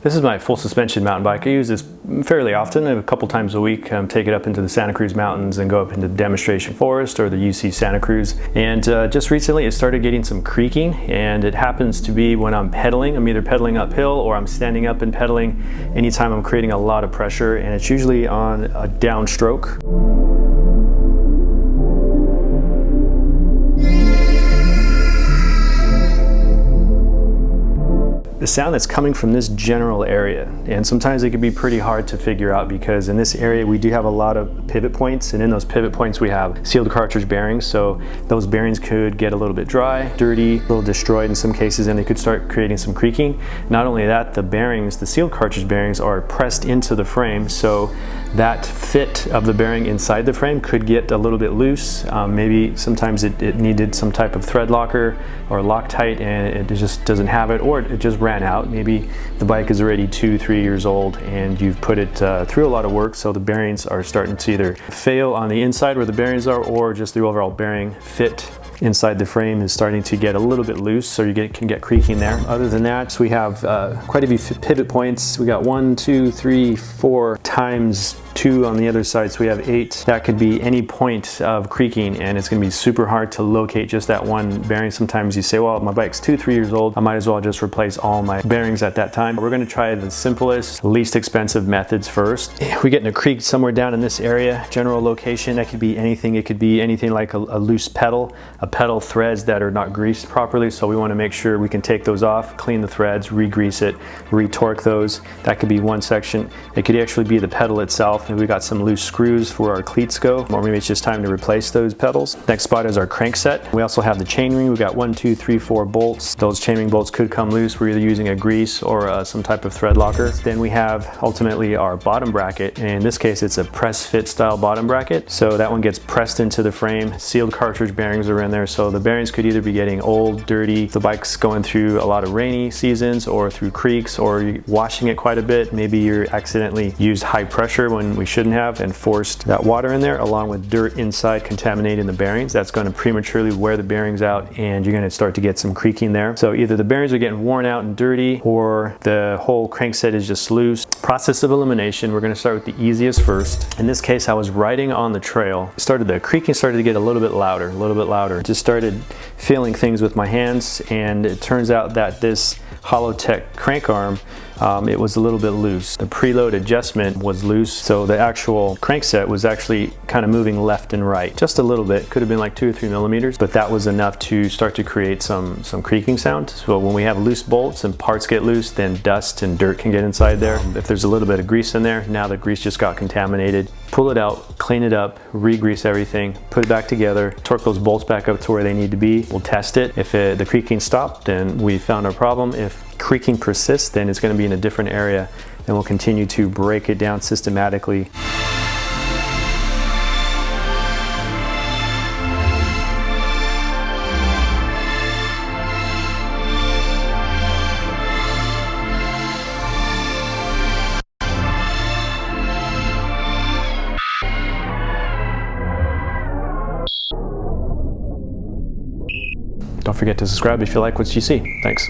This is my full suspension mountain bike. I use this fairly often, a couple times a week. Take it up into the Santa Cruz Mountains and go up into the Demonstration Forest or the UC Santa Cruz. And just recently it started getting some creaking, and it happens to be when I'm pedaling. I'm either pedaling uphill or I'm standing up and pedaling anytime I'm creating a lot of pressure, and it's usually on a downstroke. The sound that's coming from this general area, and sometimes it can be pretty hard to figure out because in this area we do have a lot of pivot points, and in those pivot points we have sealed cartridge bearings, so those bearings could get a little bit dry, dirty, a little destroyed in some cases, and they could start creating some creaking. Not only that, the bearings, the sealed cartridge bearings, are pressed into the frame, so that fit of the bearing inside the frame could get a little bit loose. Maybe sometimes it needed some type of thread locker or Loctite, and it just doesn't have it, or it just ran out. Maybe the bike is already 2-3 years old and you've put it through a lot of work, so the bearings are starting to either fail on the inside where the bearings are, or just the overall bearing fit inside the frame is starting to get a little bit loose, so you can get creaking there. Other than that, we have quite a few pivot points. We got 1, 2, 3, 4 times 2 on the other side, so we have 8. That could be any point of creaking, and it's going to be super hard to locate just that one bearing. Sometimes you say, well, my bike's 2-3 years old, I might as well just replace all my bearings at that time. We're going to try the simplest, least expensive methods first. If we get in a creak somewhere down in this area, general location, that could be anything. It could be anything like a loose pedal, pedal threads that are not greased properly, so we want to make sure we can take those off, clean the threads, re-grease it, re-torque those. That could be one section. It could actually be the pedal itself. Maybe we got some loose screws for our cleats go, or maybe it's just time to replace those pedals. Next spot is our crankset. We also have the chainring. We've got 1, 2, 3, 4 bolts. Those chainring bolts could come loose. We're either using a grease or some type of thread locker. Then we have ultimately our bottom bracket, and in this case it's a press fit style bottom bracket, so that one gets pressed into the frame. Sealed cartridge bearings are in there, so the bearings could either be getting old, dirty, the bike's going through a lot of rainy seasons, or through creeks, or you're washing it quite a bit. Maybe you're accidentally used high pressure when we shouldn't have and forced that water in there, along with dirt inside contaminating the bearings. That's going to prematurely wear the bearings out, and you're going to start to get some creaking there. So either the bearings are getting worn out and dirty, or the whole crankset is just loose. Process of elimination, we're going to start with the easiest first. In this case, I was riding on the trail. The creaking started to get a little bit louder. Just started feeling things with my hands, and it turns out that this Hollowtech crank arm, it was a little bit loose. The preload adjustment was loose, so the actual crankset was actually kind of moving left and right just a little bit. Could have been like 2 or 3 millimeters, but that was enough to start to create some creaking sound. So when we have loose bolts and parts get loose, then dust and dirt can get inside there. If there's a little bit of grease in there, now the grease just got contaminated. Pull it out, clean it up, re-grease everything, put it back together, torque those bolts back up to where they need to be. We'll test it. If the creaking stopped, then we found our problem. If creaking persists, then it's going to be in a different area, and we'll continue to break it down systematically. Don't forget to subscribe if you like what you see. Thanks.